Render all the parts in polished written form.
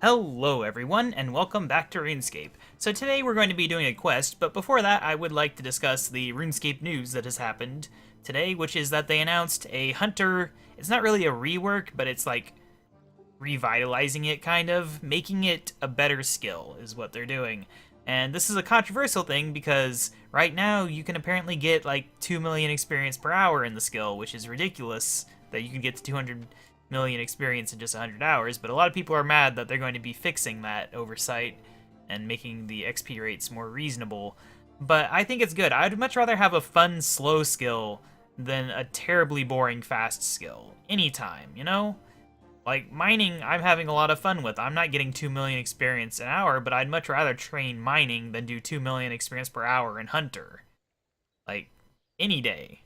Hello everyone, and welcome back to RuneScape. So today we're going to be doing a quest, but before that I would like to discuss the RuneScape news that has happened today, which is that they announced a hunter. It's not really a rework, but it's like revitalizing it, kind of. Making it a better skill is what they're doing. And this is a controversial thing because right now you can apparently get like 2 million experience per hour in the skill, which is ridiculous that you can get to 200 million experience in just 100 hours, but a lot of people are mad that they're going to be fixing that oversight and making the XP rates more reasonable. But I think it's good. I'd much rather have a fun, slow skill than a terribly boring, fast skill. Anytime, you know? Like, mining, I'm having a lot of fun with. I'm not getting 2 million experience an hour, but I'd much rather train mining than do 2 million experience per hour in Hunter. Like, any day.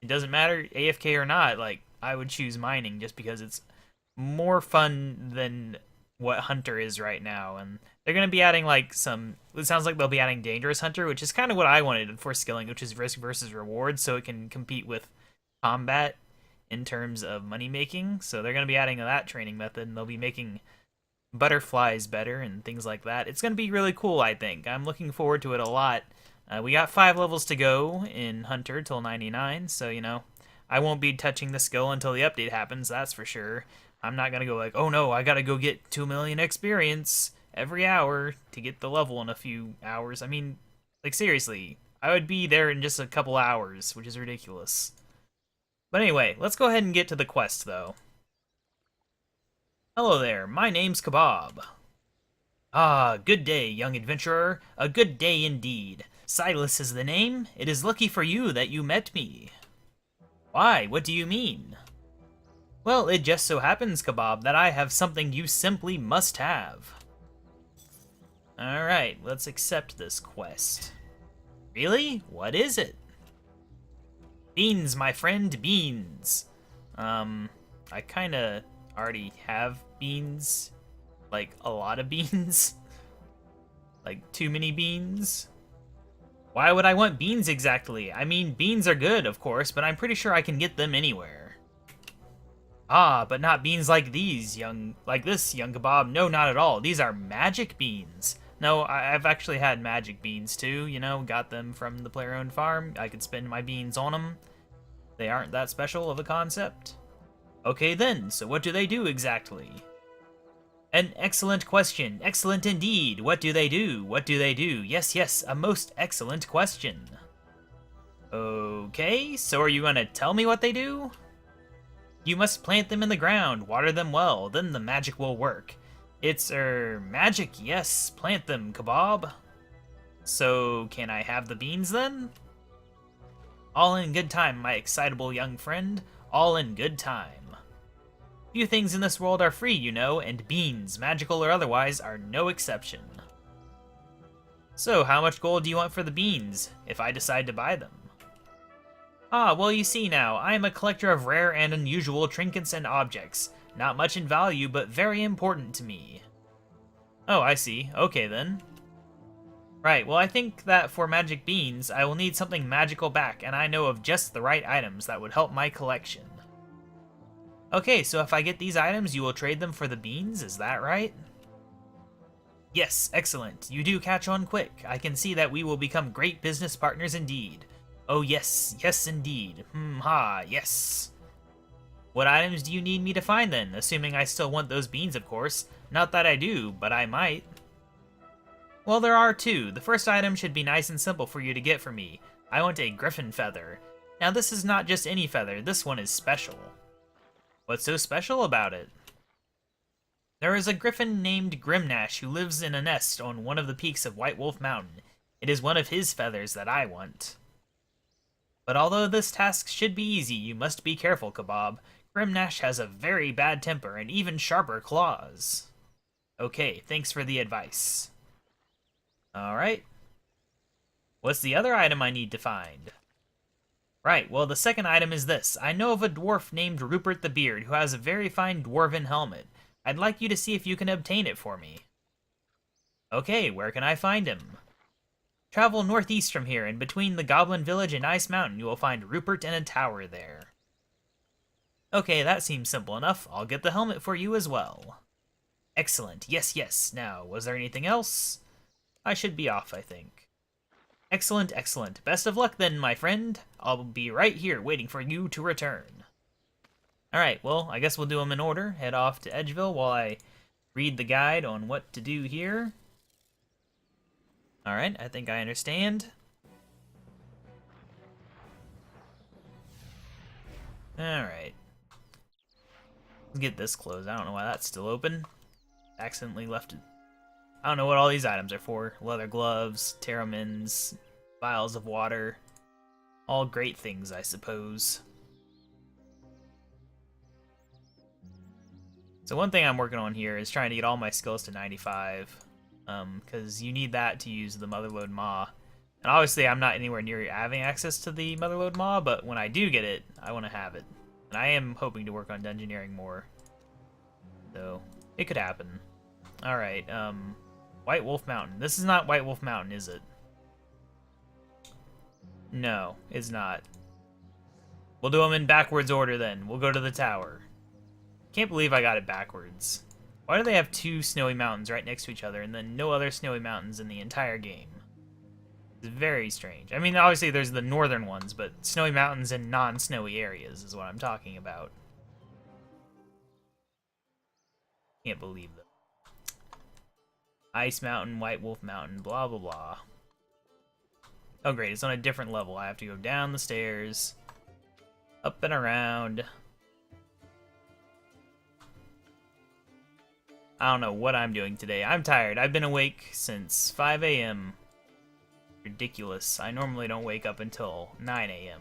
It doesn't matter, AFK or not, like, I would choose mining just because it's more fun than what Hunter is right now. And they're going to be adding, like, it sounds like they'll be adding Dangerous Hunter, which is kind of what I wanted for skilling, which is risk versus reward, so it can compete with combat in terms of money making. So they're going to be adding that training method, and they'll be making butterflies better and things like that. It's going to be really cool, I think. I'm looking forward to it a lot. We got 5 levels to go in Hunter till 99, so, you know, I won't be touching the skill until the update happens, that's for sure. I'm not going to go like, oh no, I gotta go get 2 million experience every hour to get the level in a few hours. I mean, like, seriously, I would be there in just a couple hours, which is ridiculous. But anyway, let's go ahead and get to the quest, though. Hello there, my name's KaBob. Ah, good day, young adventurer. A good day indeed. Silas is the name. It is lucky for you that you met me. Why? What do you mean? Well, it just so happens, KaBob, that I have something you simply must have. Alright, let's accept this quest. Really? What is it? Beans, my friend, beans. I kinda already have beans. Like, a lot of beans. Like, too many beans. Why would I want beans exactly? I mean, beans are good, of course, but I'm pretty sure I can get them anywhere. Ah, but not beans like these, young KaBob. No, not at all. These are magic beans. No, I've actually had magic beans too, you know, got them from the player-owned farm. I could spend my beans on them. They aren't that special of a concept. Okay then, so what do they do exactly? An excellent question. Excellent indeed. What do they do? What do they do? Yes, yes, a most excellent question. Okay, so are you gonna tell me what they do? You must plant them in the ground, water them well, then the magic will work. It's, magic, yes. Plant them, KaBob. So, can I have the beans then? All in good time, my excitable young friend. All in good time. Few things in this world are free, you know, and beans, magical or otherwise, are no exception. So, how much gold do you want for the beans, if I decide to buy them? Ah, well, you see now, I am a collector of rare and unusual trinkets and objects. Not much in value, but very important to me. Oh, I see. Okay, then. Right, well, I think that for magic beans, I will need something magical back, and I know of just the right items that would help my collection. Okay, so if I get these items, you will trade them for the beans, is that right? Yes, excellent. You do catch on quick. I can see that we will become great business partners indeed. Oh yes, yes indeed. Yes. What items do you need me to find then, assuming I still want those beans, of course? Not that I do, but I might. Well, there are 2. The first item should be nice and simple for you to get for me. I want a griffin feather. Now this is not just any feather, this one is special. What's so special about it? There is a griffin named Nash who lives in a nest on one of the peaks of White Wolf Mountain. It is one of his feathers that I want. But although this task should be easy, you must be careful, KaBob. Nash has a very bad temper and even sharper claws. Okay, thanks for the advice. Alright. What's the other item I need to find? Right, well, the second item is this. I know of a dwarf named Rupert the Beard who has a very fine dwarven helmet. I'd like you to see if you can obtain it for me. Okay, where can I find him? Travel northeast from here, and between the Goblin Village and Ice Mountain, you will find Rupert in a tower there. Okay, that seems simple enough. I'll get the helmet for you as well. Excellent. Yes, yes. Now, was there anything else? I should be off, I think. Excellent, excellent. Best of luck then, my friend. I'll be right here waiting for you to return. Alright, well, I guess we'll do them in order. Head off to Edgeville while I read the guide on what to do here. Alright, I think I understand. Alright. Let's get this closed. I don't know why that's still open. Accidentally left it. I don't know what all these items are for. Leather gloves, Terramins, vials of water. All great things, I suppose. So one thing I'm working on here is trying to get all my skills to 95. Because you need that to use the Motherlode Maw. And obviously I'm not anywhere near having access to the Motherlode Maw, but when I do get it, I want to have it. And I am hoping to work on dungeoneering more. So, it could happen. Alright, White Wolf Mountain. This is not White Wolf Mountain, is it? No, it's not. We'll do them in backwards order then. We'll go to the tower. Can't believe I got it backwards. Why do they have two snowy mountains right next to each other and then no other snowy mountains in the entire game? It's very strange. I mean, obviously there's the northern ones, but snowy mountains in non-snowy areas is what I'm talking about. Can't believe that. Ice Mountain, White Wolf Mountain, blah, blah, blah. Oh, great. It's on a different level. I have to go down the stairs, up and around. I don't know what I'm doing today. I'm tired. I've been awake since 5 a.m. Ridiculous. I normally don't wake up until 9 a.m.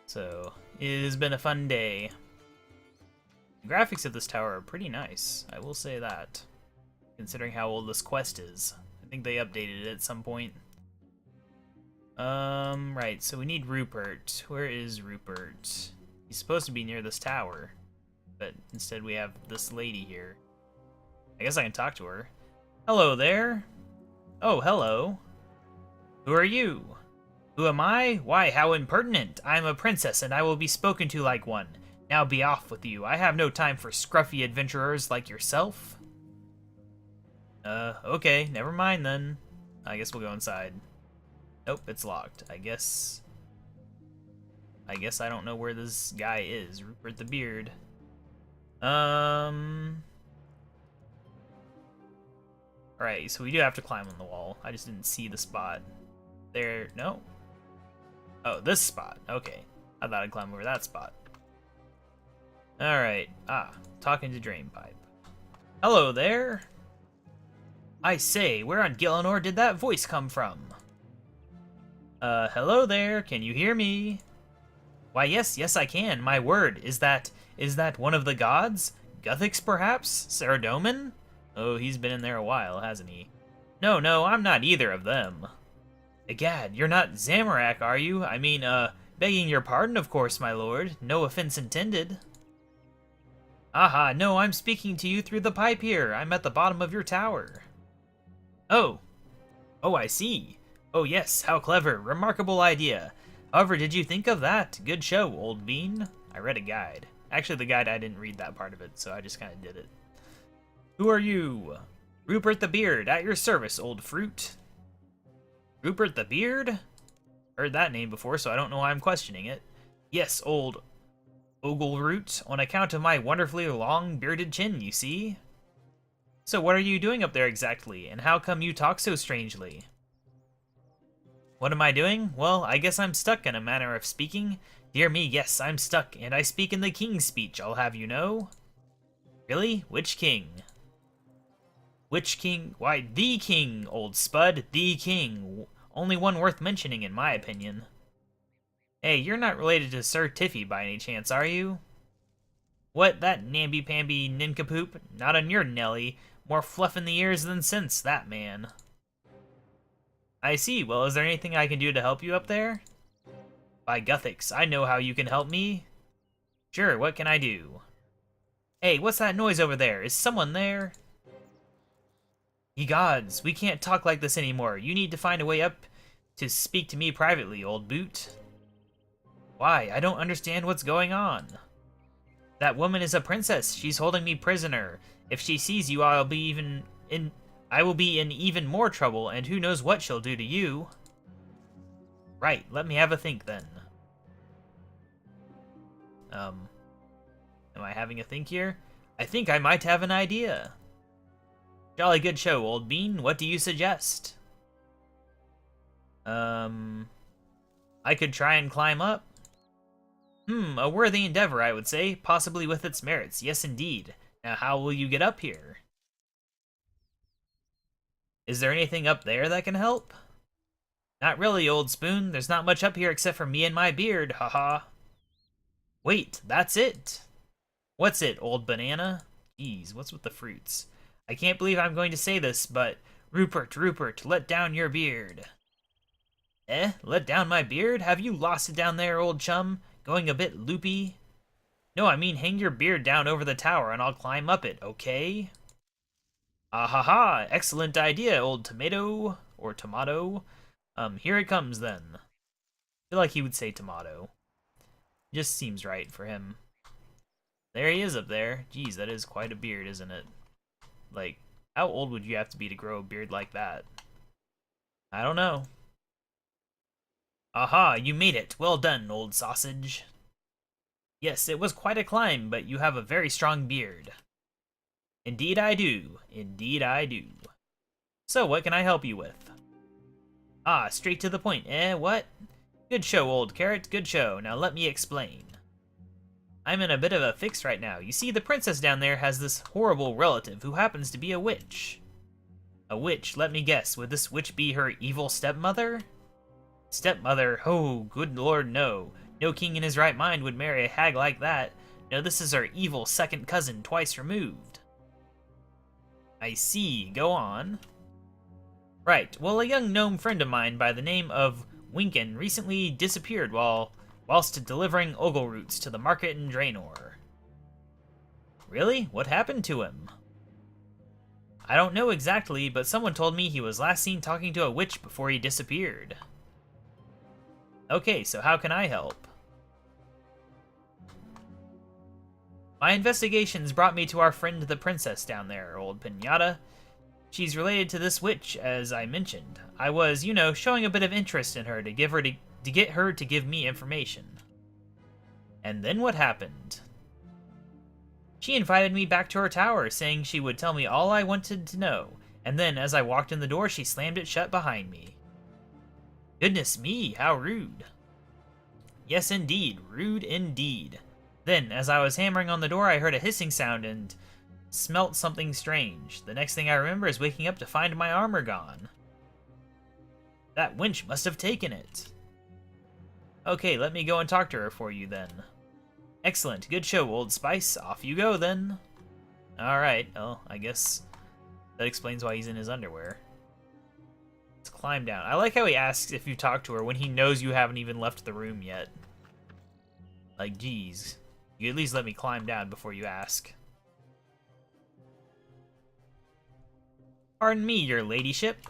So, it has been a fun day. The graphics of this tower are pretty nice. I will say that. Considering how old this quest is. I think they updated it at some point. Right, so we need Rupert. Where is Rupert? He's supposed to be near this tower. But instead we have this lady here. I guess I can talk to her. Hello there. Oh, hello. Who are you? Who am I? Why, how impertinent. I am a princess and I will be spoken to like one. Now be off with you. I have no time for scruffy adventurers like yourself. Okay, never mind then. I guess we'll go inside. Nope, it's locked. I guess I don't know where this guy is. Rupert the Beard. Alright, so we do have to climb on the wall. I just didn't see the spot. There, no? Oh, this spot. Okay. I thought I'd climb over that spot. Alright. Talking to Drainpipe. Hello there. I say, where on Gillan did that voice come from? Hello there, can you hear me? Why, yes, I can, my word. Is that one of the gods? Guthix, perhaps? Saradomin? Oh, he's been in there a while, hasn't he? No, I'm not either of them. Egad, you're not Zamorak, are you? I mean, begging your pardon, of course, my lord. No offense intended. Aha, no, I'm speaking to you through the pipe here. I'm at the bottom of your tower. Oh, I see. Oh yes, how clever. Remarkable idea. However, did you think of that? Good show, old bean. I read a guide. Actually, the guide, I didn't read that part of it, so I just kind of did it. Who are you? Rupert the Beard, at your service, old fruit. Rupert the Beard? Heard that name before, so I don't know why I'm questioning it. Yes, old Ogleroot, on account of my wonderfully long bearded chin, you see. So what are you doing up there exactly, and how come you talk so strangely? What am I doing? Well, I guess I'm stuck in a manner of speaking. Dear me, yes, I'm stuck, and I speak in the king's speech, I'll have you know. Really? Which king? Which king? Why, the king, old spud, the king. Only one worth mentioning, in my opinion. Hey, you're not related to Sir Tiffy by any chance, are you? What, that namby-pamby nincompoop? Not on your Nelly. More fluff in the ears than sense, that man. I see. Well, is there anything I can do to help you up there? By Guthix, I know how you can help me. Sure, what can I do? Hey, what's that noise over there? Is someone there? Ye gods, we can't talk like this anymore. You need to find a way up to speak to me privately, old boot. Why? I don't understand what's going on. That woman is a princess. She's holding me prisoner. If she sees you, I will be in even more trouble, and who knows what she'll do to you. Right, let me have a think then. Am I having a think here? I think I might have an idea. Jolly good show, old bean. What do you suggest? I could try and climb up. A worthy endeavor, I would say, possibly with its merits. Yes, indeed. Now, how will you get up here? Is there anything up there that can help? Not really, old spoon. There's not much up here except for me and my beard, haha. Wait, that's it. What's it, old banana? Jeez, what's with the fruits? I can't believe I'm going to say this, but Rupert, let down your beard. Eh? Let down my beard? Have you lost it down there, old chum? Going a bit loopy? No, I mean hang your beard down over the tower and I'll climb up it, okay? Ah ha ha! Excellent idea, old tomato. Or tomato. Here it comes then. I feel like he would say tomato. Just seems right for him. There he is up there. Geez, that is quite a beard, isn't it? Like, how old would you have to be to grow a beard like that? I don't know. Aha, you made it. Well done, old sausage. Yes, it was quite a climb, but you have a very strong beard. Indeed I do. Indeed I do. So, what can I help you with? Ah, straight to the point, eh? What? Good show, old carrot, good show. Now let me explain. I'm in a bit of a fix right now. You see, the princess down there has this horrible relative who happens to be a witch. A witch, let me guess. Would this witch be her evil stepmother? Stepmother? Oh, good lord, no. No king in his right mind would marry a hag like that. No, this is her evil second cousin, twice removed. I see. Go on. Right. Well, a young gnome friend of mine by the name of Winkin recently disappeared whilst delivering ogle roots to the market in Draenor. Really? What happened to him? I don't know exactly, but someone told me he was last seen talking to a witch before he disappeared. Okay, so how can I help? My investigations brought me to our friend the princess down there, old Pinata. She's related to this witch, as I mentioned. I was, you know, showing a bit of interest in her to get her to give me information. And then what happened? She invited me back to her tower, saying she would tell me all I wanted to know, and then as I walked in the door, she slammed it shut behind me. Goodness me, how rude. Yes, indeed, rude indeed. Then, as I was hammering on the door, I heard a hissing sound and smelt something strange. The next thing I remember is waking up to find my armor gone. That wench must have taken it. Okay, let me go and talk to her for you then. Excellent, good show, Old Spice. Off you go then. Alright, well, I guess that explains why he's in his underwear. Let's climb down. I like how he asks if you talk to her when he knows you haven't even left the room yet. Like, geez. You at least let me climb down before you ask. Pardon me, your ladyship.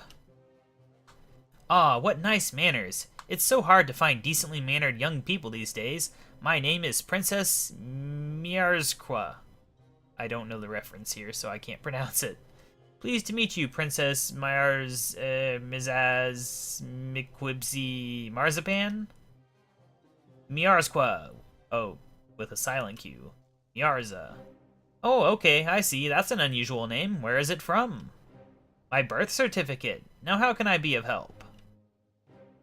Ah, what nice manners. It's so hard to find decently mannered young people these days. My name is Princess Miarzqua. I don't know the reference here, so I can't pronounce it. Pleased to meet you, Princess Mizaz Miquibsi Marzipan? Miarzqua. Oh, with a silent Q. Miarza. Oh, okay, I see. That's an unusual name. Where is it from? My birth certificate. Now how can I be of help?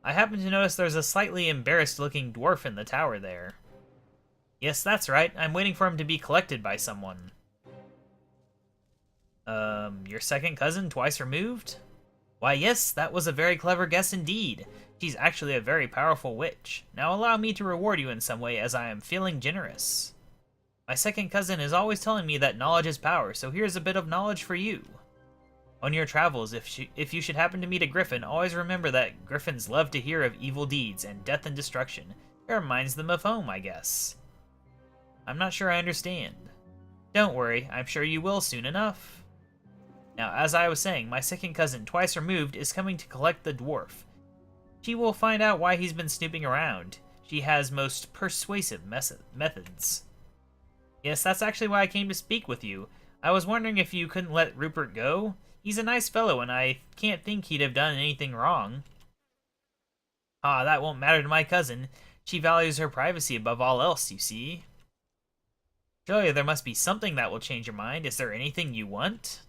I happen to notice there's a slightly embarrassed-looking dwarf in the tower there. Yes, that's right. I'm waiting for him to be collected by someone. Your second cousin twice removed? Why, yes, that was a very clever guess indeed. She's actually a very powerful witch. Now allow me to reward you in some way, as I am feeling generous. My second cousin is always telling me that knowledge is power, so here's a bit of knowledge for you. On your travels, if you should happen to meet a griffin, always remember that griffins love to hear of evil deeds and death and destruction. It reminds them of home, I guess. I'm not sure I understand. Don't worry, I'm sure you will soon enough. Now, as I was saying, my second cousin, twice removed, is coming to collect the dwarf. She will find out why he's been snooping around. She has most persuasive methods. Yes, that's actually why I came to speak with you. I was wondering if you couldn't let Rupert go. He's a nice fellow, and I can't think he'd have done anything wrong. Ah, that won't matter to my cousin. She values her privacy above all else, you see. Surely there must be something that will change your mind. Is there anything you want?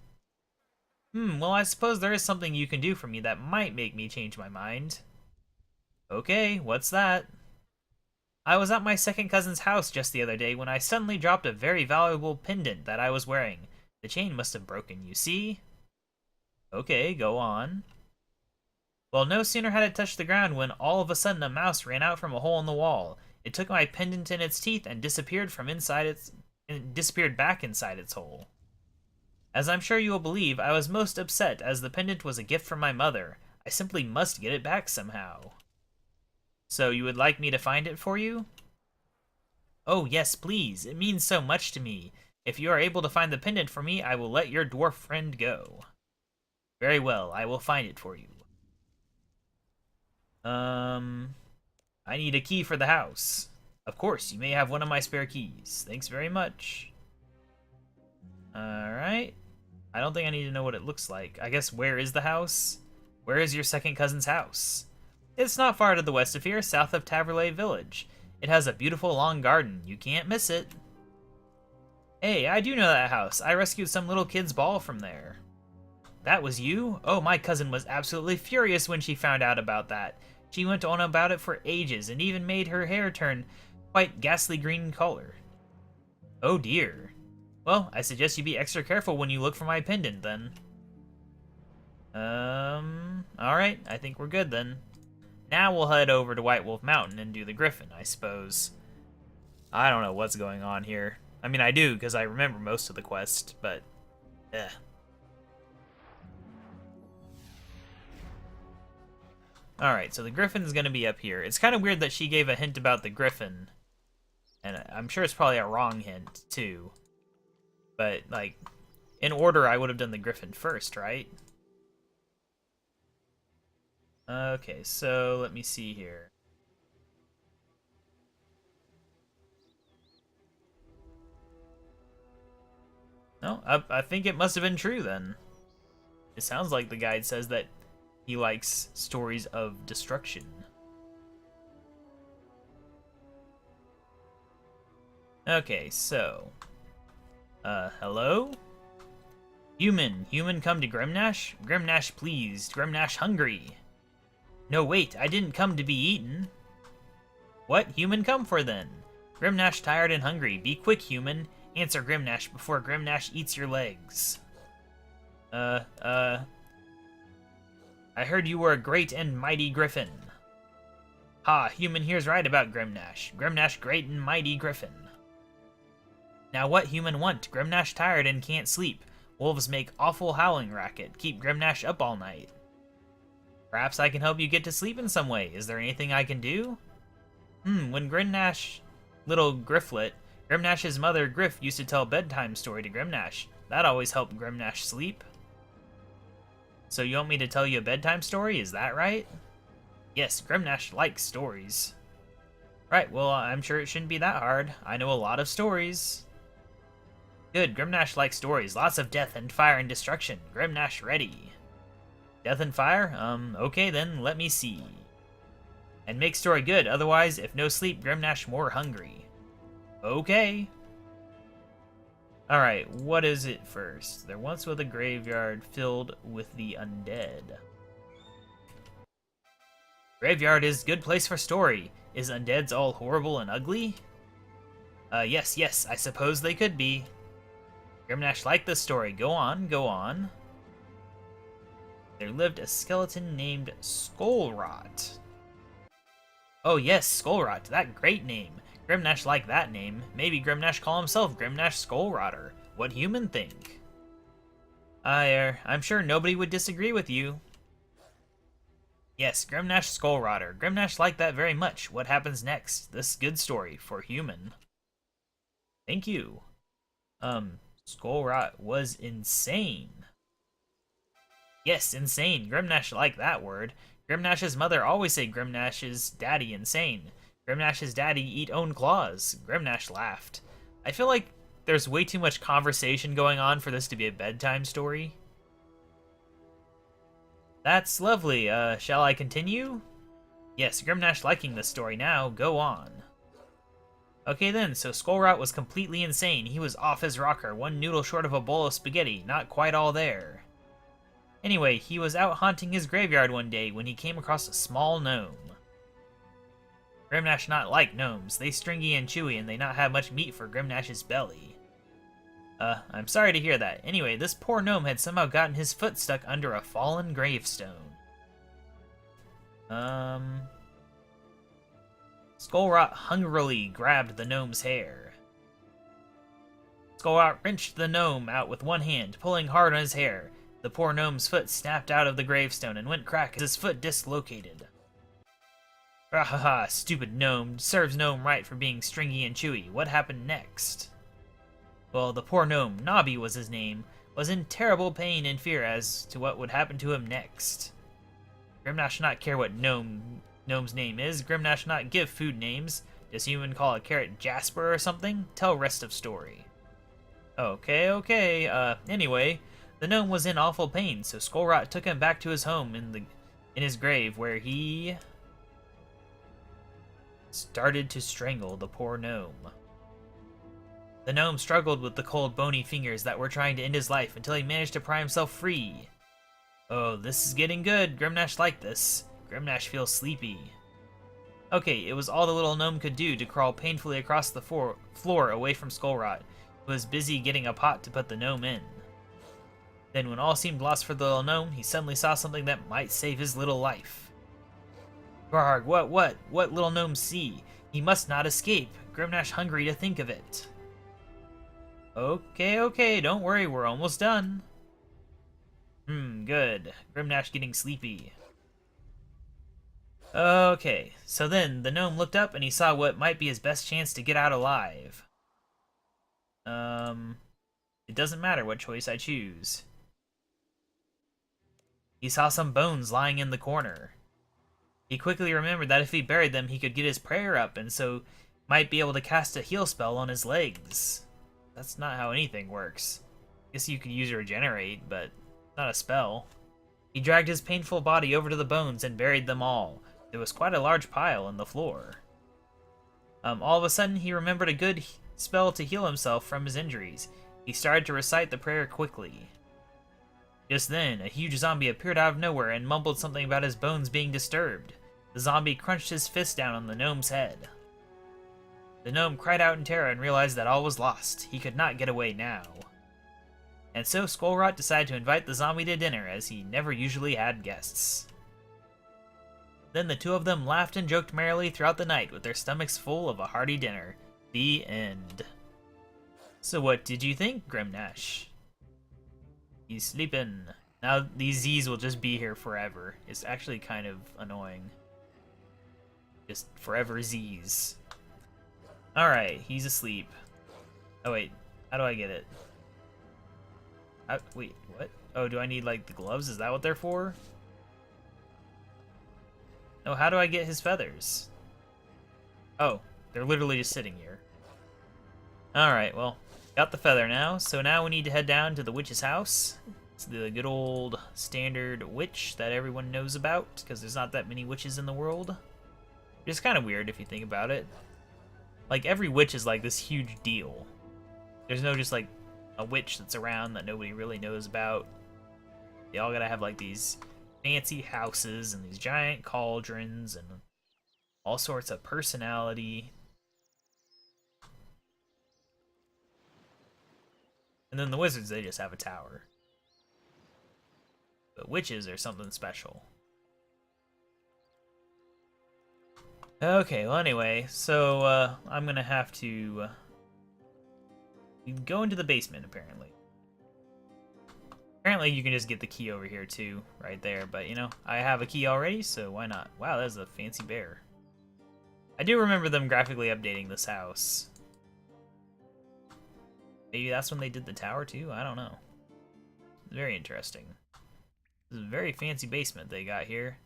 Well, I suppose there is something you can do for me that might make me change my mind. Okay, what's that? I was at my second cousin's house just the other day when I suddenly dropped a very valuable pendant that I was wearing. The chain must have broken, you see? Okay, go on. Well, no sooner had it touched the ground when all of a sudden a mouse ran out from a hole in the wall. It took my pendant in its teeth and disappeared back inside its hole. As I'm sure you will believe, I was most upset as the pendant was a gift from my mother. I simply must get it back somehow. So you would like me to find it for you? Oh yes, please. It means so much to me. If you are able to find the pendant for me, I will let your dwarf friend go. Very well, I will find it for you. I need a key for the house. Of course, you may have one of my spare keys. Thanks very much. Alright. I don't think I need to know what it looks like. I guess where is the house? Where is your second cousin's house? It's not far to the west of here, south of Taverley Village. It has a beautiful long garden. You can't miss it. Hey, I do know that house. I rescued some little kid's ball from there. That was you? Oh, my cousin was absolutely furious when she found out about that. She went on about it for ages and even made her hair turn quite ghastly green color. Oh dear. Well, I suggest you be extra careful when you look for my pendant then. Alright, I think we're good then. Now we'll head over to White Wolf Mountain and do the Griffin, I suppose. I don't know what's going on here. I mean, I do, because I remember most of the quest, but... eh. Alright, so the Griffin's gonna be up here. It's kind of weird that she gave a hint about the Griffin. And I'm sure it's probably a wrong hint, too. But, like, in order, I would have done the Griffin first, right? Okay, so let me see here. No, I think it must have been true then. It sounds like the guide says that he likes stories of destruction. Okay, so... hello? Human come to Grimnash? Grimnash pleased, Grimnash hungry. No, wait, I didn't come to be eaten. What human come for then? Grimnash tired and hungry. Be quick, human. Answer Grimnash before Grimnash eats your legs. I heard you were a great and mighty griffin. Ha, human here's right about Grimnash. Grimnash great and mighty griffin. Now what human want? Grimnash tired and can't sleep. Wolves make awful howling racket. Keep Grimnash up all night. Perhaps I can help you get to sleep in some way. Is there anything I can do? When Grimnash, little Grifflet, Grimnash's mother Griff used to tell a bedtime story to Grimnash. That always helped Grimnash sleep. So you want me to tell you a bedtime story, is that right? Yes, Grimnash likes stories. Right, well, I'm sure it shouldn't be that hard. I know a lot of stories. Good, Grimnash likes stories. Lots of death and fire and destruction. Grimnash ready. Death and fire? Okay then, let me see. And make story good, otherwise, if no sleep, Grimnash more hungry. Okay. Alright, what is it first? There once was a graveyard filled with the undead. Graveyard is good place for story. Is undeads all horrible and ugly? Yes, I suppose they could be. Grimnash liked this story. Go on, go on. There lived a skeleton named Skullrot. Oh yes, Skullrot, that great name. Grimnash liked that name. Maybe Grimnash call himself Grimnash Skullrotter. What human think? I'm sure nobody would disagree with you. Yes, Grimnash Skullrotter. Grimnash liked that very much. What happens next? This good story for human. Thank you. Skullrot was insane. Yes, insane. Grimnash liked that word. Grimnash's mother always said Grimnash's daddy insane. Grimnash's daddy eat own claws. Grimnash laughed. I feel like there's way too much conversation going on for this to be a bedtime story. That's lovely. Shall I continue? Yes, Grimnash liking this story now. Go on. Okay then, so Skullrot was completely insane. He was off his rocker, one noodle short of a bowl of spaghetti, not quite all there. Anyway, he was out haunting his graveyard one day when he came across a small gnome. Grimnash not like gnomes. They stringy and chewy and they not have much meat for Grimnash's belly. I'm sorry to hear that. Anyway, this poor gnome had somehow gotten his foot stuck under a fallen gravestone. Skullrot hungrily grabbed the gnome's hair. Skullrot wrenched the gnome out with one hand, pulling hard on his hair. The poor gnome's foot snapped out of the gravestone and went crack as his foot dislocated. Rahaha, stupid gnome. Serves gnome right for being stringy and chewy. What happened next? Well, the poor gnome, Nobby was his name, was in terrible pain and fear as to what would happen to him next. Grimnash not care what gnome's name is. Grimnash not give food names. Does human call a carrot Jasper or something? Tell rest of story. Okay. Anyway, the gnome was in awful pain, so Skullrot took him back to his home in his grave, where he started to strangle the poor gnome. The gnome struggled with the cold, bony fingers that were trying to end his life until he managed to pry himself free. Oh, this is getting good. Grimnash liked this. Grimnash feels sleepy. Okay, it was all the little gnome could do to crawl painfully across the floor away from Skullrot, who was busy getting a pot to put the gnome in. Then when all seemed lost for the little gnome, he suddenly saw something that might save his little life. Garg, what little gnome see? He must not escape. Grimnash hungry to think of it. Okay, don't worry, we're almost done. Good. Grimnash getting sleepy. Okay, so then the gnome looked up and he saw what might be his best chance to get out alive. It doesn't matter what choice I choose. He saw some bones lying in the corner. He quickly remembered that if he buried them, he could get his prayer up, and so might be able to cast a heal spell on his legs. That's not how anything works. Guess you could use regenerate, but not a spell. He dragged his painful body over to the bones and buried them all. There was quite a large pile in the floor. All of a sudden, he remembered a good spell to heal himself from his injuries. He started to recite the prayer quickly. Just then, a huge zombie appeared out of nowhere and mumbled something about his bones being disturbed. The zombie crunched his fist down on the gnome's head. The gnome cried out in terror and realized that all was lost. He could not get away now. And so Skullrot decided to invite the zombie to dinner, as he never usually had guests. Then the two of them laughed and joked merrily throughout the night with their stomachs full of a hearty dinner. The end. So what did you think, Grimnash? He's sleeping. Now these Z's will just be here forever. It's actually kind of annoying. Just forever Z's. Alright, he's asleep. Oh wait, how do I get it? Wait, what? Oh, do I need like the gloves? Is that what they're for? No, how do I get his feathers? Oh, they're literally just sitting here. Alright, well, got the feather now, so now we need to head down to the witch's house. It's the good old standard witch that everyone knows about, because there's not that many witches in the world. It's kind of weird if you think about it. Like, every witch is like this huge deal. There's no just like a witch that's around that nobody really knows about. They all gotta have like these fancy houses and these giant cauldrons and all sorts of personality. And then the wizards, they just have a tower. But witches are something special. Okay, well anyway, so I'm gonna have to go into the basement, apparently. Apparently you can just get the key over here too, right there, but you know, I have a key already, so why not? Wow, that's a fancy bear. I do remember them graphically updating this house. Maybe that's when they did the tower too? I don't know. Very interesting. This is a very fancy basement they got here.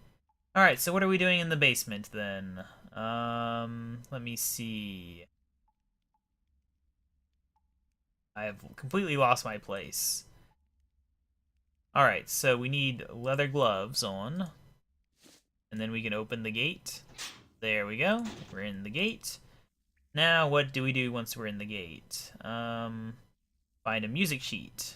Alright, so what are we doing in the basement then? Let me see. I have completely lost my place. Alright, so we need leather gloves on. And then we can open the gate. There we go. We're in the gate. Now, what do we do once we're in the gate? Find a music sheet.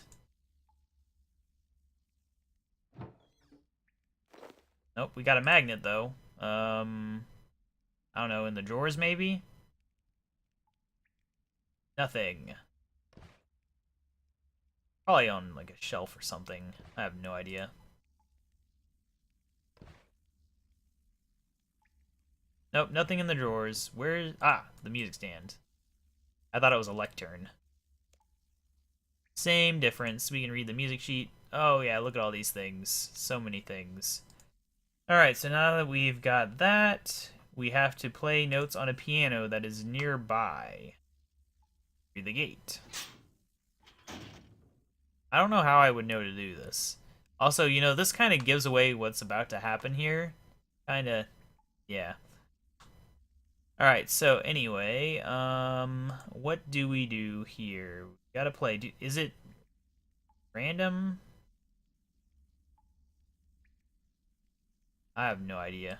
Nope, we got a magnet, though. I don't know, in the drawers, maybe? Nothing. Probably on, like, a shelf or something. I have no idea. Nope, nothing in the drawers. Where's... Ah, the music stand. I thought it was a lectern. Same difference. We can read the music sheet. Oh, yeah, look at all these things. So many things. Alright, so now that we've got that, we have to play notes on a piano that is nearby. Through the gate. I don't know how I would know to do this. Also, you know, this kind of gives away what's about to happen here. Kinda, yeah. Alright, so anyway, what do we do here? We gotta play. Is it random? I have no idea.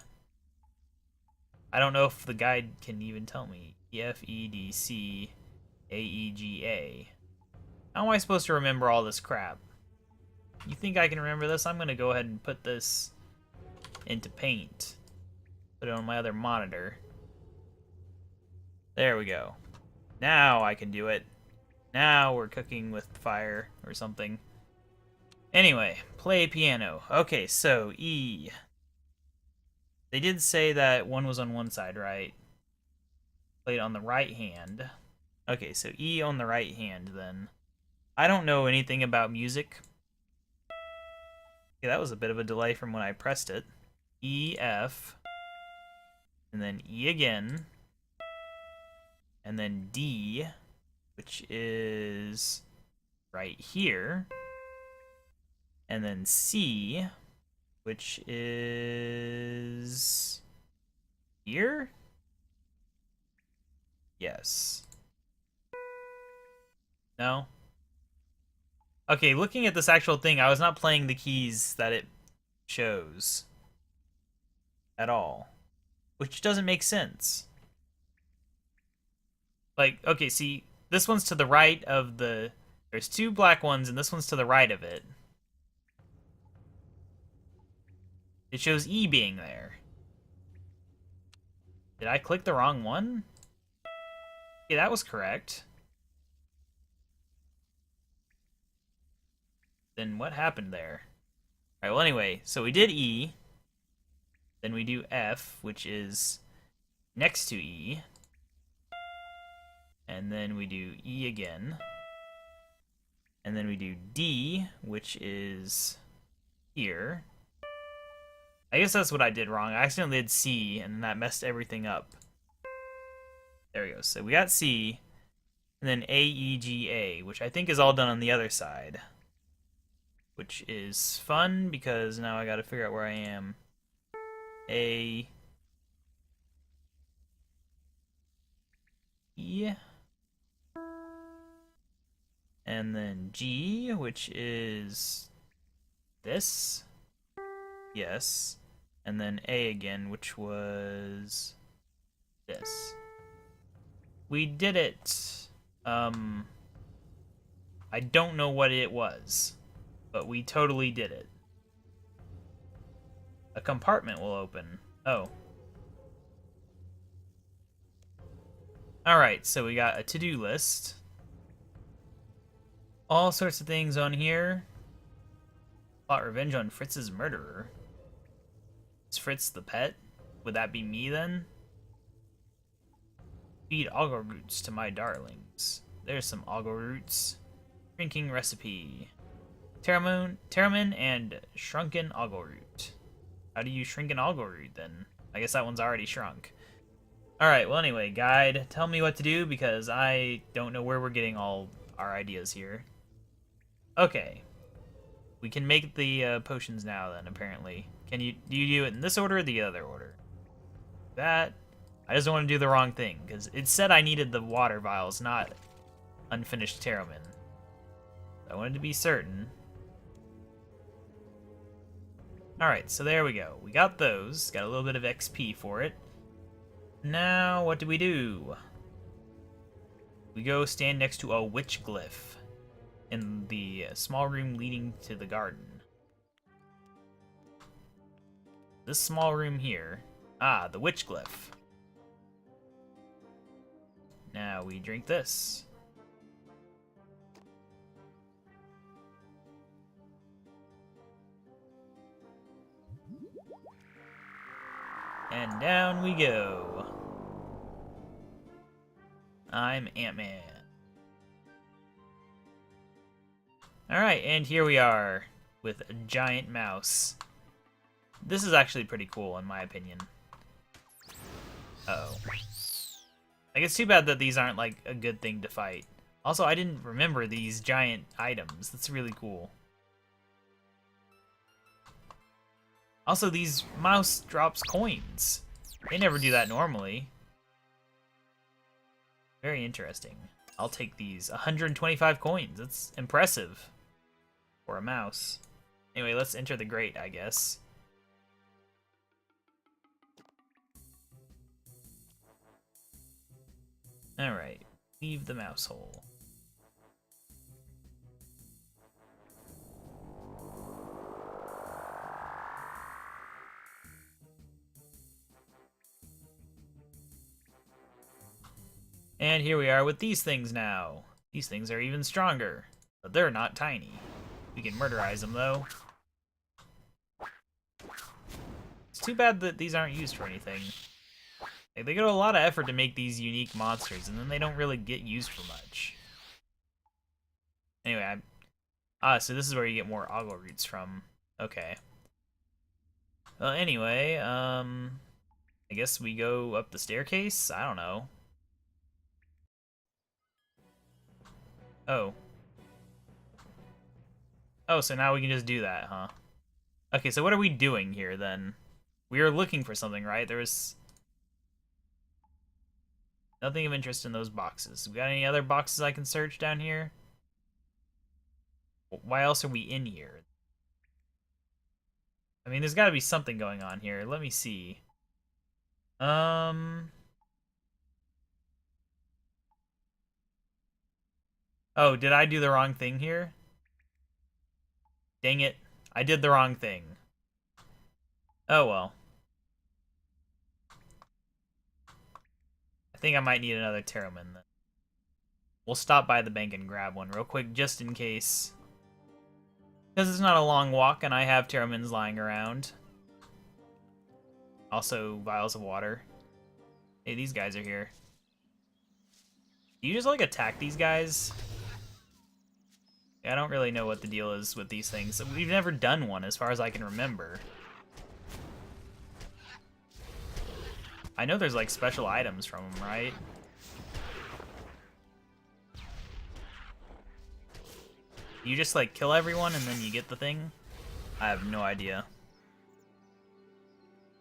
I don't know if the guide can even tell me. EFEDCAEGA. How am I supposed to remember all this crap? You think I can remember this? I'm gonna go ahead and put this into paint. Put it on my other monitor. There we go. Now I can do it. Now we're cooking with fire or something. Anyway, play piano. Okay, so E. They did say that one was on one side, right? Played on the right hand. Okay, so E on the right hand then. I don't know anything about music. Okay, that was a bit of a delay from when I pressed it. E, F. And then E again. And then D, which is right here. And then C, which is here? Yes. No? Okay, looking at this actual thing, I was not playing the keys that it shows. At all. Which doesn't make sense. Like, okay, see, this one's to the right of the... There's two black ones, and this one's to the right of it. It shows E being there. Did I click the wrong one? Okay, that was correct. Then what happened there? Alright, well anyway, so we did E. Then we do F, which is next to E. And then we do E again. And then we do D, which is here. I guess that's what I did wrong. I accidentally did C, and that messed everything up. There we go. So we got C, and then A, E, G, A, which I think is all done on the other side. Which is fun, because now I gotta figure out where I am. A, E, and then G, which is this. Yes. And then A again, which was this. We did it. I don't know what it was, but we totally did it. A compartment will open. Oh. Alright, so we got a to-do list. All sorts of things on here. Plot revenge on Fritz's murderer. Is Fritz the pet? Would that be me then? Feed alga roots to my darlings. There's some alga roots. Drinking recipe. Terramin and shrunken alga root. How do you shrink an alga root then? I guess that one's already shrunk. Alright, well anyway, guide, tell me what to do because I don't know where we're getting all our ideas here. Okay. We can make the potions now then, apparently. Do you do it in this order or the other order? That, I just don't want to do the wrong thing, because it said I needed the water vials, not unfinished Terramin. I wanted to be certain. Alright, so there we go. We got those. Got a little bit of XP for it. Now, what do? We go stand next to a WitchGlyph in the small room leading to the garden. This small room here. Ah, the WitchGlyph. Now we drink this. And down we go. I'm Ant-Man. Alright, and here we are with a giant mouse. This is actually pretty cool, in my opinion. Uh-oh. Like, it's too bad that these aren't, like, a good thing to fight. Also, I didn't remember these giant items. That's really cool. Also, these mouse drops coins. They never do that normally. Very interesting. I'll take these. 125 coins. That's impressive for a mouse. Anyway, let's enter the grate, I guess. Alright, leave the mouse hole. And here we are with these things now. These things are even stronger, but they're not tiny. We can murderize them, though. It's too bad that these aren't used for anything. They go to a lot of effort to make these unique monsters, and then they don't really get used for much. Anyway, so this is where you get more ogle roots from. Okay. Well, anyway, I guess we go up the staircase? I don't know. Oh. Oh, so now we can just do that, huh? Okay, so what are we doing here, then? We are looking for something, right? There was nothing of interest in those boxes. We got any other boxes I can search down here? Why else are we in here? I mean, there's got to be something going on here. Let me see. Oh, did I do the wrong thing here? Dang it. I did the wrong thing. Oh, well. I think I might need another Terraman then. We'll stop by the bank and grab one real quick, just in case. Because it's not a long walk, and I have Terramans lying around. Also, vials of water. Hey, these guys are here. Do you just, like, attack these guys? I don't really know what the deal is with these things. We've never done one, as far as I can remember. I know there's, like, special items from them, right? You just, like, kill everyone and then you get the thing? I have no idea.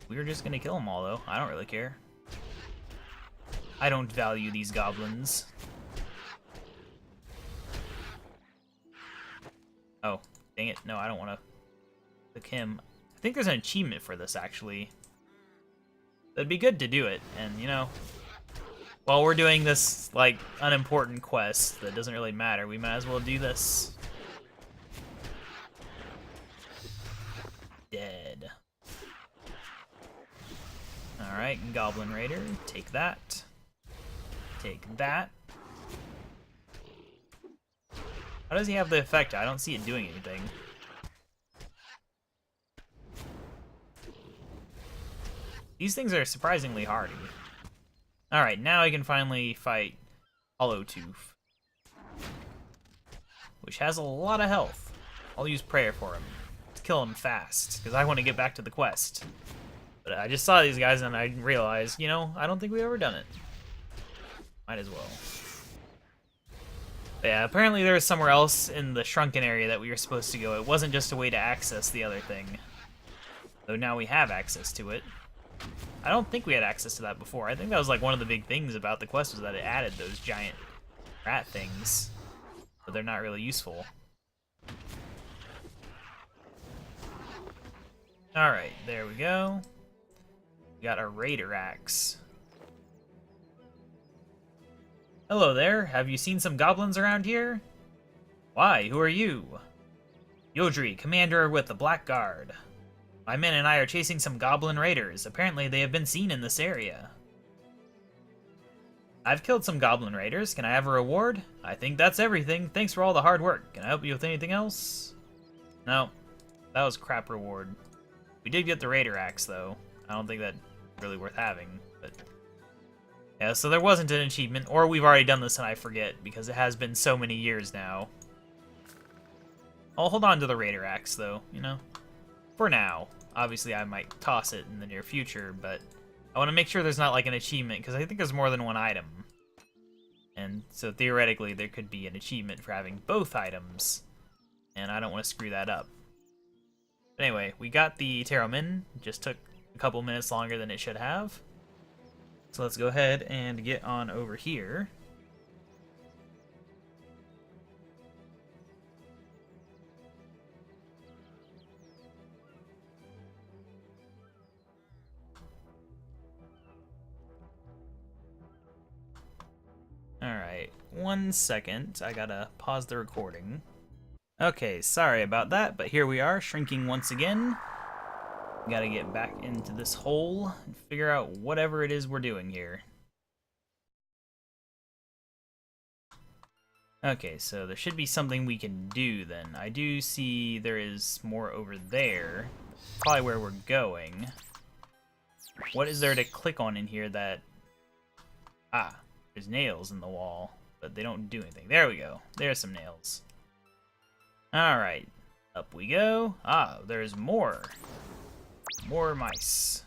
We're just gonna kill them all, though. I don't really care. I don't value these goblins. Oh, dang it. No, I don't want to click him. I think there's an achievement for this, actually. It'd be good to do it, and, you know, while we're doing this, like, unimportant quest that doesn't really matter, we might as well do this. Dead. Alright, Goblin Raider, take that. Take that. How does he have the effect? I don't see it doing anything. These things are surprisingly hardy. Alright, now I can finally fight Hollowtooth, which has a lot of health. I'll use prayer for him to kill him fast, because I want to get back to the quest. But I just saw these guys and I realized, you know, I don't think we've ever done it. Might as well. But yeah, apparently there was somewhere else in the shrunken area that we were supposed to go. It wasn't just a way to access the other thing. Though now we have access to it. I don't think we had access to that before. I think that was like one of the big things about the quest was that it added those giant rat things. But they're not really useful. Alright, there we go. We got a Raider Axe. Hello there, have you seen some goblins around here? Why, who are you? Yodri, commander with the Black Guard. My men and I are chasing some goblin raiders. Apparently they have been seen in this area. I've killed some goblin raiders. Can I have a reward? I think that's everything. Thanks for all the hard work. Can I help you with anything else? No. That was crap reward. We did get the Raider Axe, though. I don't think that's really worth having, but... Yeah, so there wasn't an achievement, or we've already done this and I forget, because it has been so many years now. I'll hold on to the Raider Axe, though, you know? For now. Obviously, I might toss it in the near future, but I want to make sure there's not, like, an achievement, because I think there's more than one item. And so, theoretically, there could be an achievement for having both items, and I don't want to screw that up. But anyway, we got the Terra. Just took a couple minutes longer than it should have. So let's go ahead and get on over here. Alright, 1 second. I gotta pause the recording. Okay, sorry about that, but here we are, shrinking once again. We gotta get back into this hole and figure out whatever it is we're doing here. Okay, so there should be something we can do then. I do see there is more over there. Probably where we're going. What is there to click on in here that... Ah, there's nails in the wall, but they don't do anything. There we go. There's some nails. Alright, up we go. Ah, there's more. More mice.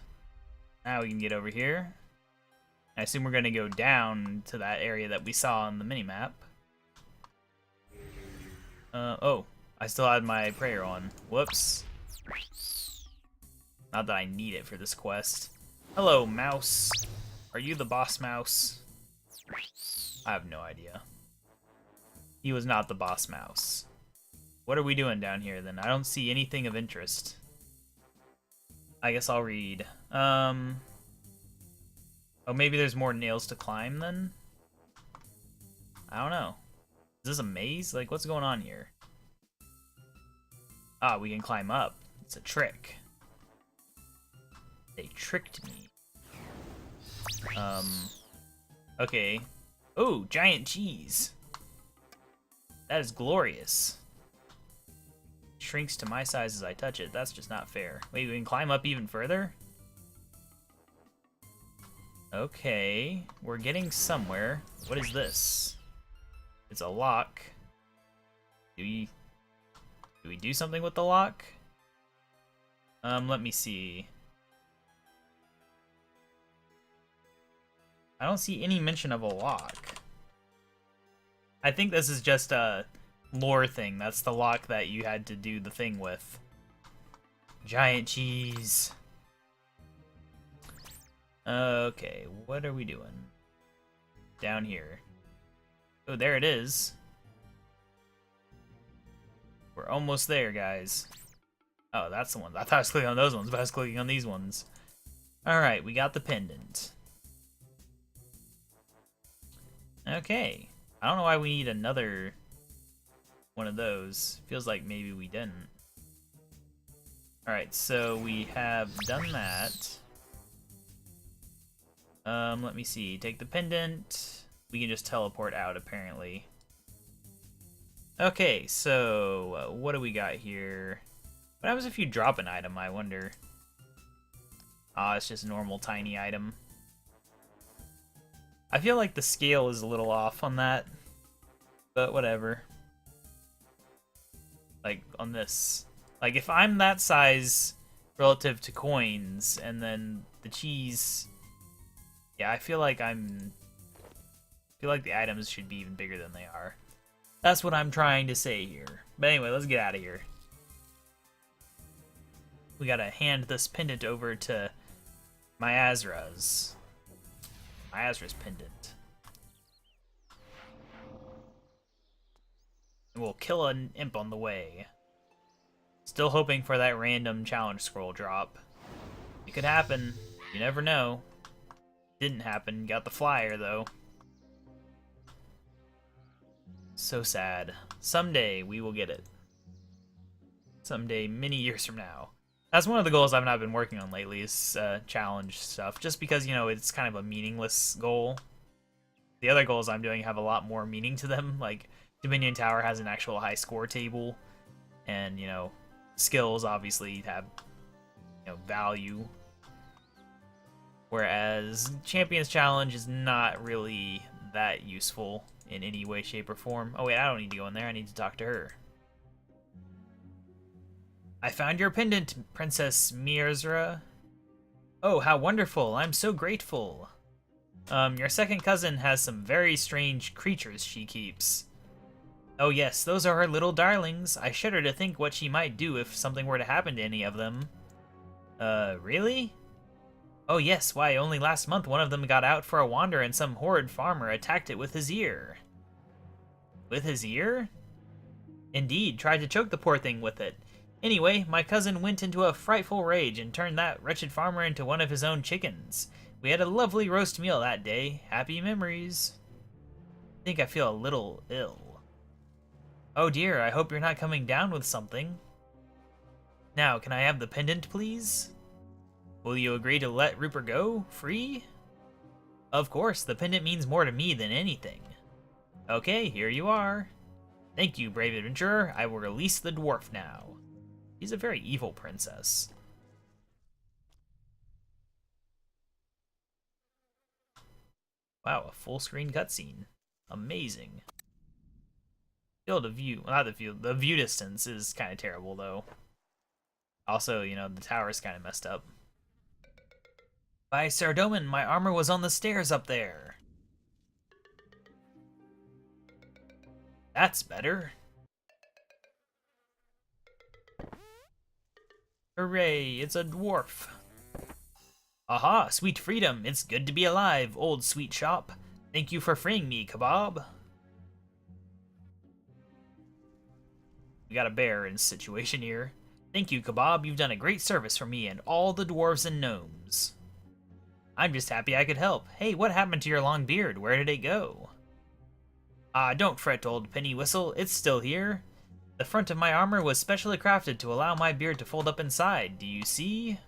Now we can get over here. I assume we're going to go down to that area that we saw on the minimap. Oh, I still had my prayer on. Whoops. Not that I need it for this quest. Hello, mouse. Are you the boss mouse? I have no idea. He was not the boss mouse. What are we doing down here then? I don't see anything of interest. I guess I'll read. Oh, maybe there's more nails to climb then? I don't know. Is this a maze? Like, what's going on here? Ah, we can climb up. It's a trick. They tricked me. Okay. Oh, giant cheese. That is glorious. Shrinks to my size as I touch it. That's just not fair. Wait, we can climb up even further? Okay, we're getting somewhere. What is this? It's a lock. Do we do something with the lock? Let me see. I don't see any mention of a lock. I think this is just a lore thing. That's the lock that you had to do the thing with. Giant cheese. Okay, what are we doing? Down here. Oh, there it is. We're almost there, guys. Oh, that's the one. I thought I was clicking on those ones, but I was clicking on these ones. Alright, we got the pendant. Okay. I don't know why we need another one of those. Feels like maybe we didn't. Alright, so we have done that. Let me see. Take the pendant. We can just teleport out, apparently. Okay, so what do we got here? What happens if you drop an item, I wonder? Ah, it's just a normal tiny item. I feel like the scale is a little off on that, but whatever. Like, on this. Like, if I'm that size relative to coins, and then the cheese... Yeah, I feel like the items should be even bigger than they are. That's what I'm trying to say here. But anyway, let's get out of here. We gotta hand this pendant over to Miasra's pendant. And we'll kill an imp on the way. Let's Still hoping for that random challenge scroll drop. It could happen. You never know. Didn't happen. Got the flyer, though. So sad. Someday we will get it. Someday, many years from now. That's one of the goals I've not been working on lately, is challenge stuff. Just because, you know, it's kind of a meaningless goal. The other goals I'm doing have a lot more meaning to them. Like, Dominion Tower has an actual high score table. And, you know, skills obviously have, you know, value. Whereas Champions Challenge is not really that useful in any way, shape, or form. Oh wait, I don't need to go in there, I need to talk to her. I found your pendant, Princess Meera. Oh, how wonderful, I'm so grateful. Your second cousin has some very strange creatures she keeps. Oh yes, those are her little darlings. I shudder to think what she might do if something were to happen to any of them. Really? Oh yes, why, only last month one of them got out for a wander and some horrid farmer attacked it with his ear. With his ear? Indeed, tried to choke the poor thing with it. Anyway, my cousin went into a frightful rage and turned that wretched farmer into one of his own chickens. We had a lovely roast meal that day. Happy memories. I think I feel a little ill. Oh dear, I hope you're not coming down with something. Now, can I have the pendant, please? Will you agree to let Rupert go? Free? Of course, the pendant means more to me than anything. Okay, here you are. Thank you, brave adventurer. I will release the dwarf now. She's a very evil princess. Wow, a full screen cutscene. Amazing. Field of view, not the field, the view distance is kind of terrible though. Also, you know, the tower is kind of messed up. By Sardoman, my armor was on the stairs up there. That's better. Hooray, it's a dwarf. Aha, sweet freedom. It's good to be alive, old sweet shop. Thank you for freeing me, KaBob. We got a bear in situation here. Thank you, KaBob. You've done a great service for me and all the dwarves and gnomes. I'm just happy I could help. Hey, what happened to your long beard? Where did it go? Don't fret, old penny whistle. It's still here. The front of my armor was specially crafted to allow my beard to fold up inside. Do you see?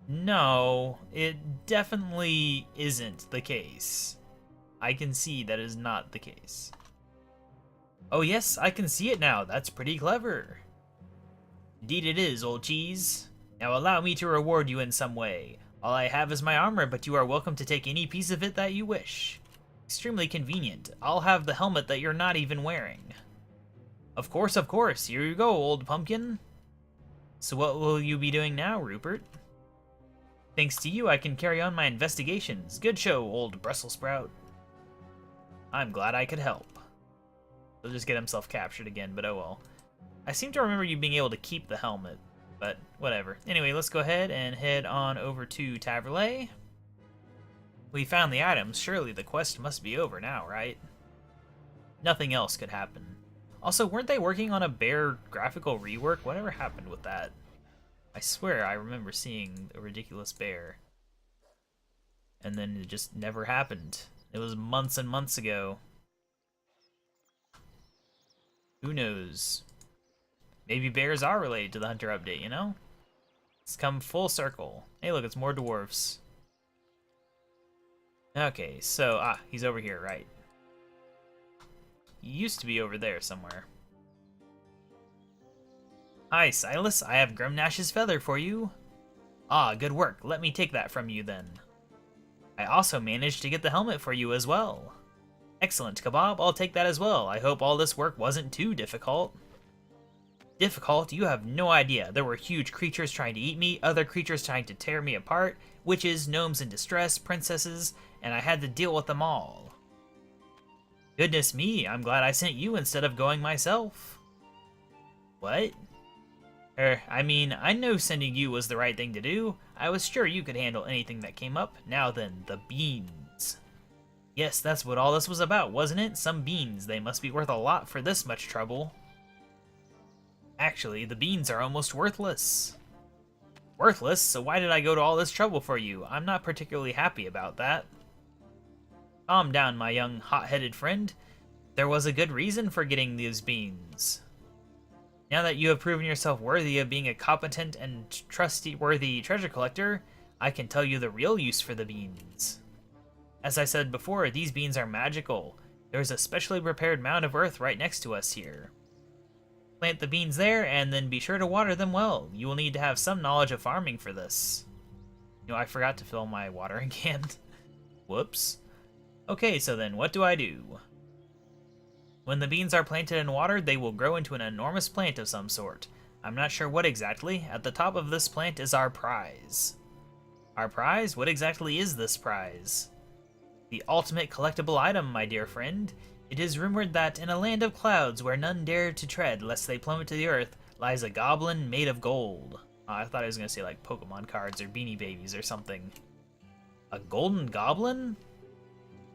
No, it definitely isn't the case. I can see that is not the case. Oh yes, I can see it now. That's pretty clever. Indeed it is, old cheese. Now allow me to reward you in some way. All I have is my armor, but you are welcome to take any piece of it that you wish. Extremely convenient. I'll have the helmet that you're not even wearing. Of course, here you go, old pumpkin. So what will you be doing now, Rupert? Thanks to you, I can carry on my investigations. Good show, old Brussels sprout. I'm glad I could help. He'll just get himself captured again, but oh well. I seem to remember you being able to keep the helmet, but whatever. Anyway, let's go ahead and head on over to Taverley. We found the items. Surely the quest must be over now, right? Nothing else could happen. Also, weren't they working on a bear graphical rework? Whatever happened with that? I swear I remember seeing a ridiculous bear. And then it just never happened. It was months and months ago. Who knows? Maybe bears are related to the Hunter update, you know? It's come full circle. Hey look, it's more dwarfs. Okay, so, he's over here, right? He used to be over there somewhere. Hi, Silas. I have Nash's feather for you. Ah, good work. Let me take that from you then. I also managed to get the helmet for you as well. Excellent, KaBob. I'll take that as well. I hope all this work wasn't too difficult. Difficult? You have no idea. There were huge creatures trying to eat me, other creatures trying to tear me apart, witches, gnomes in distress, princesses, and I had to deal with them all. Goodness me, I'm glad I sent you instead of going myself. What? I mean, I know sending you was the right thing to do. I was sure you could handle anything that came up. Now then, the beans. Yes, that's what all this was about, wasn't it? Some beans. They must be worth a lot for this much trouble. Actually, the beans are almost worthless. Worthless? So why did I go to all this trouble for you? I'm not particularly happy about that. Calm down, my young, hot-headed friend. There was a good reason for getting these beans. Now that you have proven yourself worthy of being a competent and trustworthy treasure collector, I can tell you the real use for the beans. As I said before, these beans are magical. There is a specially prepared mound of earth right next to us here. Plant the beans there, and then be sure to water them well. You will need to have some knowledge of farming for this. I forgot to fill my watering can. Whoops. Okay, so then what do I do? When the beans are planted and watered, they will grow into an enormous plant of some sort. I'm not sure what exactly. At the top of this plant is our prize. Our prize? What exactly is this prize? The ultimate collectible item, my dear friend. It is rumored that in a land of clouds where none dare to tread lest they plummet to the earth, lies a goblin made of gold. I thought I was going to say like Pokemon cards or Beanie Babies or something. A golden goblin?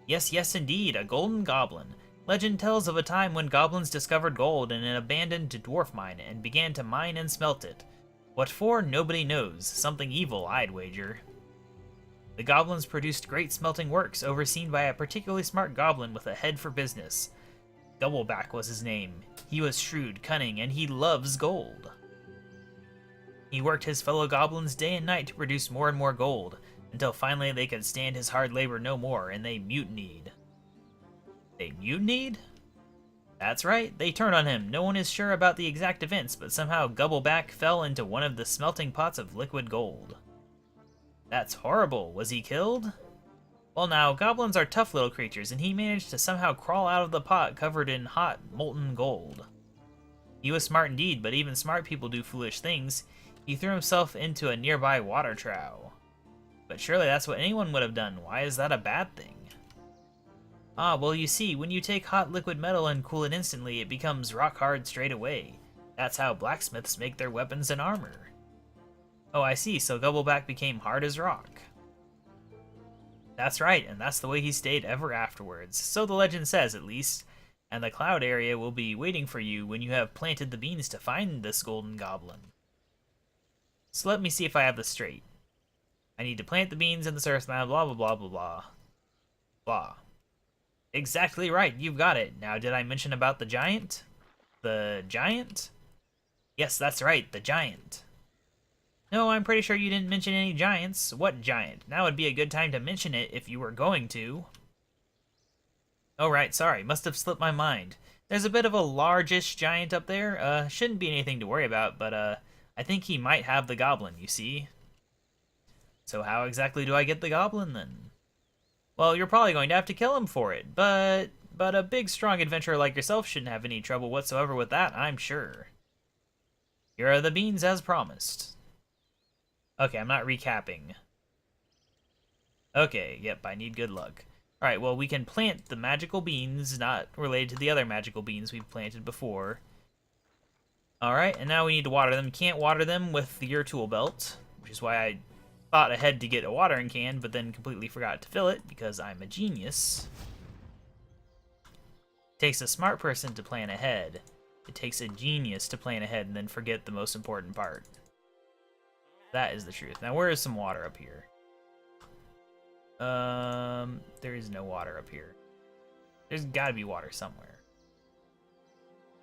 Yes, yes indeed, a golden goblin. Legend tells of a time when goblins discovered gold in an abandoned dwarf mine and began to mine and smelt it. What for, nobody knows. Something evil, I'd wager. The goblins produced great smelting works, overseen by a particularly smart goblin with a head for business. Doubleback was his name. He was shrewd, cunning, and he loves gold. He worked his fellow goblins day and night to produce more and more gold, until finally they could stand his hard labor no more, and they mutinied. They mutinied? That's right, they turned on him. No one is sure about the exact events, but somehow Doubleback fell into one of the smelting pots of liquid gold. That's horrible. Was he killed? Well now, goblins are tough little creatures, and he managed to somehow crawl out of the pot covered in hot, molten gold. He was smart indeed, but even smart people do foolish things. He threw himself into a nearby water trough. But surely that's what anyone would have done. Why is that a bad thing? Ah, well you see, when you take hot liquid metal and cool it instantly, it becomes rock hard straight away. That's how blacksmiths make their weapons and armor. Oh, I see, so Doubleback became hard as rock. That's right, and that's the way he stayed ever afterwards. So the legend says, at least. And the cloud area will be waiting for you when you have planted the beans to find this golden goblin. So let me see if I have this straight. I need to plant the beans in this earth mound, blah blah blah blah blah. Blah. Exactly right, you've got it. Now, did I mention about the giant? The giant? Yes, that's right, the giant. No, I'm pretty sure you didn't mention any giants. What giant? Now would be a good time to mention it if you were going to. Oh right, sorry, must have slipped my mind. There's a bit of a largish giant up there. Shouldn't be anything to worry about, but I think he might have the goblin, you see. So how exactly do I get the goblin then? Well, you're probably going to have to kill him for it, but a big strong adventurer like yourself shouldn't have any trouble whatsoever with that, I'm sure. Here are the beans as promised. Okay, I'm not recapping. Okay, yep, I need good luck. Alright, well, we can plant the magical beans, not related to the other magical beans we've planted before. Alright, and now we need to water them. Can't water them with your tool belt, which is why I thought ahead to get a watering can, but then completely forgot to fill it, because I'm a genius. It takes a smart person to plan ahead. It takes a genius to plan ahead and then forget the most important part. That is the truth. Now, where is some water up here? There is no water up here. There's gotta be water somewhere.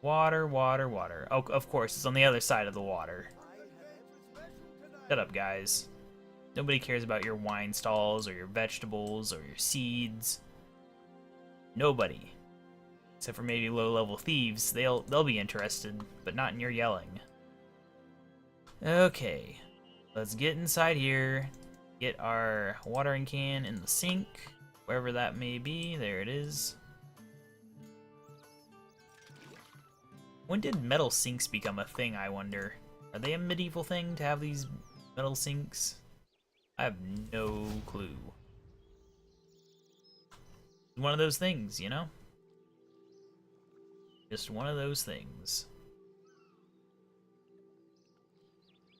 Water, water, water. Oh, of course, it's on the other side of the water. Shut up, guys. Nobody cares about your wine stalls or your vegetables or your seeds. Nobody. Except for maybe low-level thieves. They'll be interested, but not in your yelling. Okay. Let's get inside here, get our watering can in the sink, wherever that may be. There it is. When did metal sinks become a thing, I wonder? Are they a medieval thing to have these metal sinks? I have no clue. One of those things, you know? Just one of those things.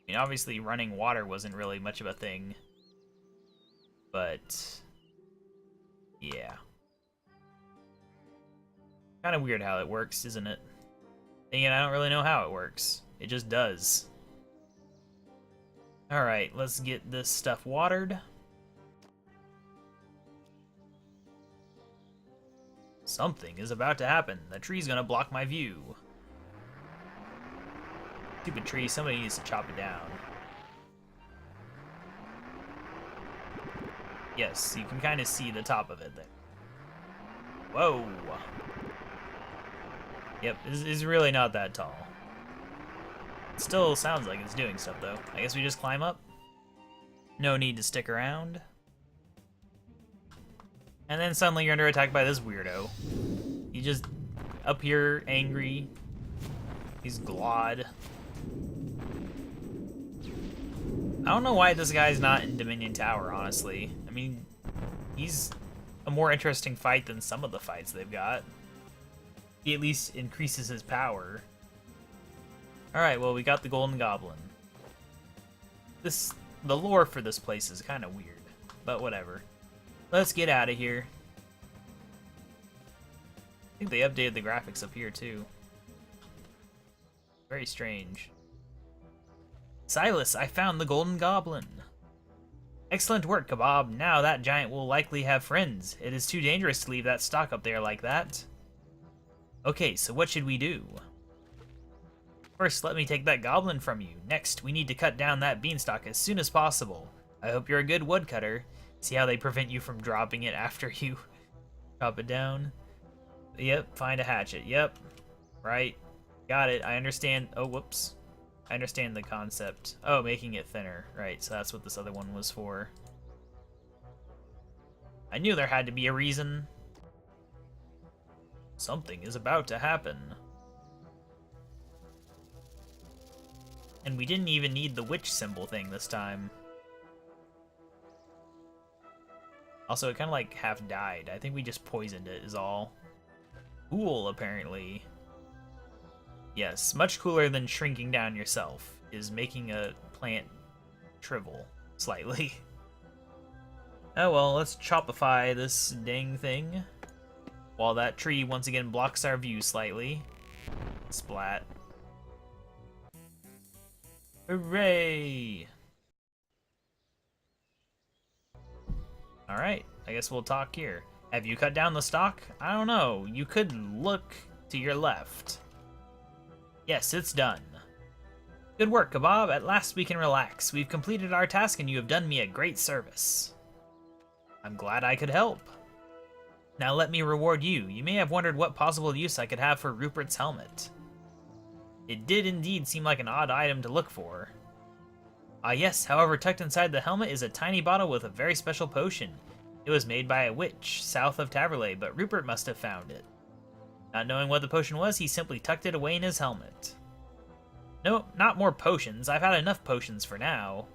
I mean, obviously running water wasn't really much of a thing, but yeah. Kind of weird how it works, isn't it? And I don't really know how it works. It just does. Alright, let's get this stuff watered. Something is about to happen. The tree's gonna block my view. Stupid tree, somebody needs to chop it down. Yes, you can kind of see the top of it there. Whoa! Yep, it's really not that tall. It still sounds like it's doing stuff, though. I guess we just climb up. No need to stick around. And then suddenly you're under attack by this weirdo. He just up here, angry. He's glad. I don't know why this guy's not in Dominion Tower, honestly. I mean, he's a more interesting fight than some of the fights they've got. He at least increases his power. Alright, well, we got the Golden Goblin. The lore for this place is kind of weird, but whatever. Let's get out of here. I think they updated the graphics up here, too. Very strange. Silas, I found the Golden Goblin. Excellent work, KaBob. Now that giant will likely have friends. It is too dangerous to leave that stock up there like that. Okay, so what should we do? First, let me take that goblin from you. Next, we need to cut down that beanstalk as soon as possible. I hope you're a good woodcutter. See how they prevent you from dropping it after you chop it down? Yep, find a hatchet. Yep, right. Got it, I understand. Oh, whoops. I understand the concept. Oh, making it thinner. Right, so that's what this other one was for. I knew there had to be a reason. Something is about to happen. And we didn't even need the witch symbol thing this time. Also, it kind of like half died. I think we just poisoned it is all. Cool, apparently. Yes, much cooler than shrinking down yourself is making a plant shrivel slightly. Oh well, let's chopify this dang thing. While that tree once again blocks our view slightly. Splat. Hooray! Alright, I guess we'll talk here. Have you cut down the stock? I don't know. You could look to your left. Yes, it's done. Good work, KaBob. At last we can relax. We've completed our task and you have done me a great service. I'm glad I could help. Now let me reward you. You may have wondered what possible use I could have for Rupert's helmet. It did indeed seem like an odd item to look for. Ah yes, however, tucked inside the helmet is a tiny bottle with a very special potion. It was made by a witch south of Taverley, but Rupert must have found it. Not knowing what the potion was, he simply tucked it away in his helmet. No, not more potions. I've had enough potions for now.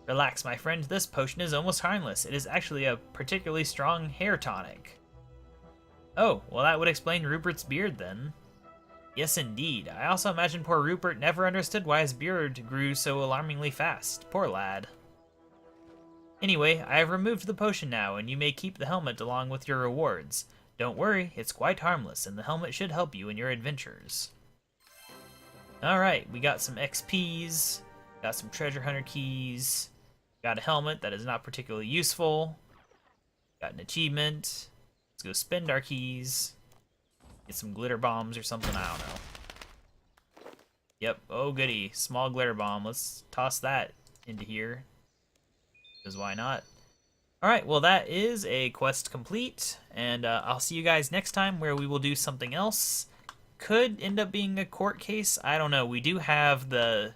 Relax, my friend. This potion is almost harmless. It is actually a particularly strong hair tonic. Oh, well that would explain Rupert's beard then. Yes, indeed. I also imagine poor Rupert never understood why his beard grew so alarmingly fast. Poor lad. Anyway, I have removed the potion now, and you may keep the helmet along with your rewards. Don't worry, it's quite harmless, and the helmet should help you in your adventures. Alright, we got some XPs, got some treasure hunter keys, got a helmet that is not particularly useful, got an achievement. Let's go spend our keys, get some glitter bombs or something, I don't know. Yep, oh goody, small glitter bomb. Let's toss that into here, because why not? Alright, well that is a quest complete, and I'll see you guys next time where we will do something else. Could end up being a court case, I don't know. We do have the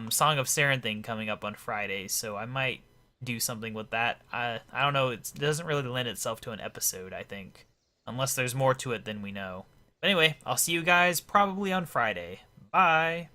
Song of Saren thing coming up on Friday, so I might do something with that. I don't know, it doesn't really lend itself to an episode, I think. Unless there's more to it than we know. But anyway, I'll see you guys probably on Friday. Bye!